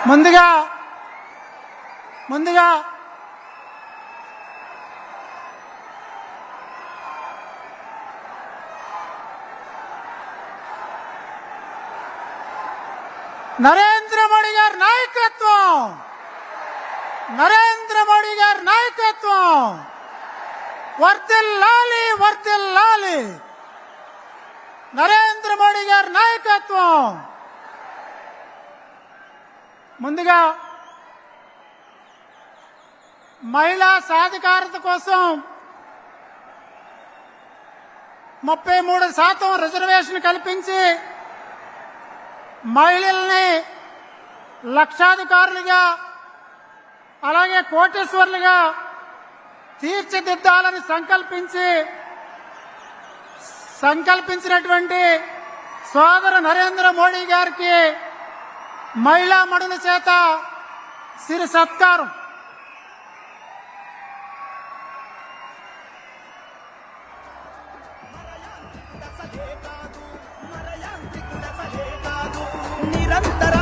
ముందుగా నరేంద్ర మోడీ గారి నాయకత్వం వర్ధిల్లాలి నరేంద్ర మోడీ గారి నాయకత్వం. ముందుగా మహిళా సాధికారత కోసం 33% రిజర్వేషన్ కల్పించి మహిళల్ని లక్షాధికారులుగా అలాగే కోటీశ్వరులుగా తీర్చిదిద్దాలని సంకల్పించినటువంటి సోదర నరేంద్ర మోడీ గారికి మహిళా మణుల చేత సిరి సత్కారం. నిరంతర